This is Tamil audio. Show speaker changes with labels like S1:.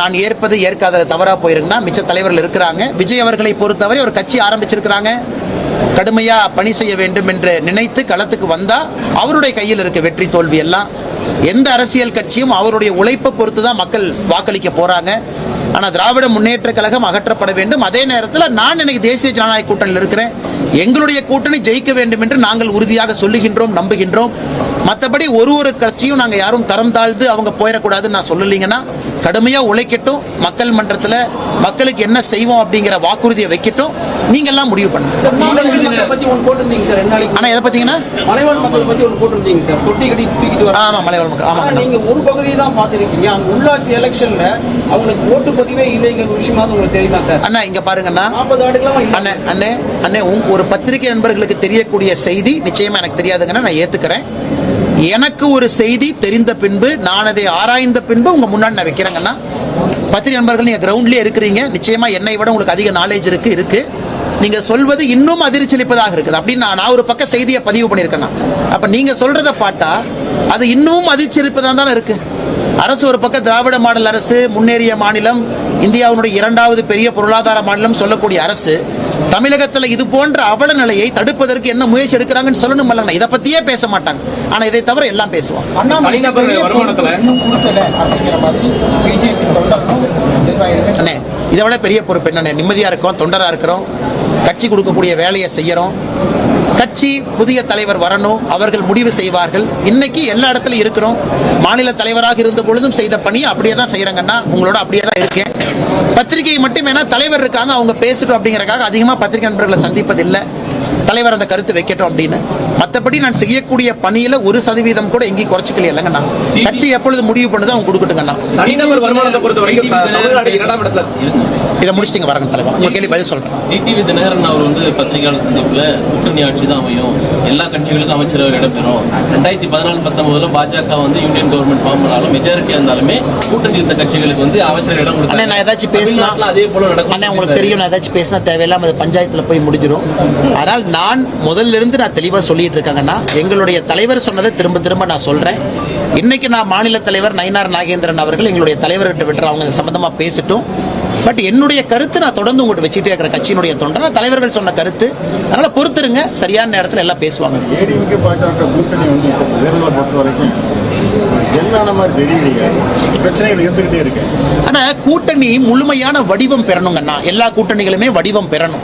S1: நான் ஏற்பது ஏற்காத தவறா போயிருங்கன்னா மிச்ச தலைவர்கள் இருக்கிறாங்க. விஜய் அவர்களை பொறுத்தவரை ஒரு கட்சி ஆரம்பிச்சிருக்கிறாங்க, கடுமையா பணி செய்ய வேண்டும் என்று நினைத்து களத்துக்கு வந்தா அவருடைய கையில் இருக்க வெற்றி தோல்வி எல்லாம். எந்த அரசியல் கட்சியும் அவருடைய உழைப்பை பொறுத்து தான் மக்கள் வாக்களிக்க போறாங்க. ஆனா திராவிட முன்னேற்ற கழகம் அகற்றப்பட வேண்டும். அதே நேரத்தில் நான் இன்னைக்கு தேசிய ஜனநாயக கூட்டணியில் இருக்கிறேன். எங்களுடைய கூட்டணி ஜெயிக்க வேண்டும் என்று நாங்கள் உறுதியாக சொல்லுகின்றோம், நம்புகின்றோம். மற்றபடி ஒரு கட்சியும் நாங்கள் யாரும் தரம் தாழ்ந்து அவங்க போயிடக்கூடாதுன்னு நான் சொல்லலைங்கன்னா, கடுமையா உழைக்கட்டும், மக்கள் மன்றத்தில் மக்களுக்கு என்ன செய்வோம் அப்படிங்கிற வாக்குறுதியை வைக்கட்டும். நீங்க எல்லாம் முடிவு பண்ணுங்க. ஆனா எதை பத்தீங்கன்னா
S2: மலைவாழ் மக்கள் பத்தி ஒன்று போட்டிருந்தீங்க சார், தொட்டி கட்டி தூக்கிட்டு வர.
S1: ஆமா, மலைவாழ் மக்கள். ஆமா,
S2: நீங்க ஒரு பகுதியை தான் பார்த்திருக்கீங்க. அந்த உள்ளாட்சி எலெக்ஷன்ல அவங்களுக்கு ஓட்டு பதிவே இல்லைங்கிற விஷயமா உங்களுக்கு தெரியுமா சார்?
S1: அண்ணா இங்க பாருங்கன்னா,
S2: 40 ஆண்டுகளா
S1: அண்ணே ஒரு பத்திரிகை நண்பர்களுக்கு தெரியக்கூடிய செய்தி நிச்சயமா எனக்கு தெரியாதுங்கன்னா நான் ஏத்துக்கிறேன். எனக்கு ஒரு செய்தி தெரிந்த பின்பு நான் அதை ஆராய்ந்த பின்பு உங்க முன்னாடி நான் வைக்கிறேங்கன்னா, பத்திரிகை நண்பர்கள் நீங்க கிரவுண்ட்லயே இருக்கிறீங்க, நிச்சயமா என்னை விட உங்களுக்கு அதிக நாலேஜ் இருக்கு. நீங்க சொல்வது இன்னும் அதிர்ச்சியளிப்பதாக இருக்குது அப்படின்னு நான் ஒரு பக்க செய்தியை பதிவு பண்ணியிருக்கேன். அப்ப நீங்க சொல்றத பார்த்தா அது இன்னும் அதிர்ச்சியளிப்பதாக தானே இருக்கு. அரசு ஒரு பக்கம் திராவிட மாடல் அரசு, முன்னேறிய மாநிலம், இந்தியாவுடைய 2வது பெரிய பொருளாதார மாநிலம் சொல்லக்கூடிய அரசு, தமிழகத்தில் இது போன்ற அவல நிலையை தடுப்பதற்கு என்ன முயற்சி எடுக்கிறாங்கன்னு சொல்லணும். இதை பத்தியே பேச மாட்டாங்க. ஆனா இதை தவிர எல்லாம் பேசுவாங்க. அண்ணே இதை விட பெரிய பொறுப்பு என்ன? நிம்மதியா இருக்கோம், தொண்டரா இருக்கிறோம், கட்சி கொடுக்கக்கூடிய வேலையை செய்யறோம். கட்சி புதிய தலைவர் வரணும், அவர்கள் முடிவு செய்வார்கள். இன்னைக்கு எல்லா இடத்துலயும் இருக்கிறோம். மாநில தலைவராக இருந்த பொழுதும் செய்த பணியை அப்படியே தான் செய்யறாங்கன்னா உங்களோட அப்படியே தான் இருக்கேன். பத்திரிகை மட்டும் வேணா தலைவர் இருக்காங்க, அவங்க பேசட்டும் அப்படிங்கறக்காக அதிகமா பத்திரிகை நண்பர்களை சந்திப்பதில்லை. தலைவர் அந்த கருத்து வைக்கட்டும் அப்படின்னு. மற்றபடி நான் செய்யக்கூடிய பணியில 1% கூட எங்கேயும் குறைச்சிக்கல இல்லைங்கண்ணா. கட்சி எப்பொழுது முடிவு பண்ணுதோ அவங்க கொடுக்கட்டுங்கண்ணா.
S2: தனிநபர் வருமானத்தை பொறுத்த வரைக்கும்
S1: இதை முடிச்சுட்டு வரங்க தலைவர், உங்க கேள்வி பதில் சொல்றேன்.
S3: டிடிவி தினகரன் அவர் பத்திரிகையாளர் சந்திப்புல கூட்டணி ஆட்சி தான் அமையும், எல்லா கட்சிகளுக்கும் அமைச்சரவை இடம்பெறும். 2014-19 பாஜக யூனியன் கவர்மெண்ட் ஃபார்ம் பண்ணாலும் மெஜாரிட்டியா இருந்தாலுமே கூட்டணி இருந்த கட்சிகளுக்கு அமைச்சர் இடம் கொடுத்தாங்க.
S1: நான் ஏதாச்சும் பேசினா
S3: அதே போல நடக்கும்.
S1: உங்களுக்கு தெரியும், நான் ஏதாச்சும் பேசினா தேவையில்லாம அது பஞ்சாயத்துல போய் முடிஞ்சிடும். ஆனால் நான் முதல்ல இருந்து நான் தெளிவா சொல்லிட்டு இருக்காங்கன்னா, எங்களுடைய தலைவர் சொன்னதை திரும்ப திரும்ப நான் சொல்றேன். இன்னைக்கு நான் மாநில தலைவர் நயினார் நாகேந்திரன் அவர்கள் எங்களுடைய தலைவர்கிட்ட விட்டு அவங்க சம்பந்தமா பேசட்டும். பட் என்னுடைய கருத்து நான் தொடர்ந்து உங்கள்கிட்ட வச்சுட்டே இருக்கிற கட்சியினுடைய தொண்டர் தலைவர்கள் சொன்ன கருத்து. அதனால பொறுத்துருங்க, சரியான நேரத்தில் எல்லாம் பேசுவாங்க.
S4: ஏடிஎம்கே பாஜக கூட்டணி தேர்தலை பொறுத்த வரைக்கும் பிரச்சனைகள் இருந்துகிட்டே இருக்கு.
S1: ஆனா கூட்டணி முழுமையான வடிவம் பெறணுங்கண்ணா. எல்லா கூட்டணிகளுமே வடிவம் பெறணும்.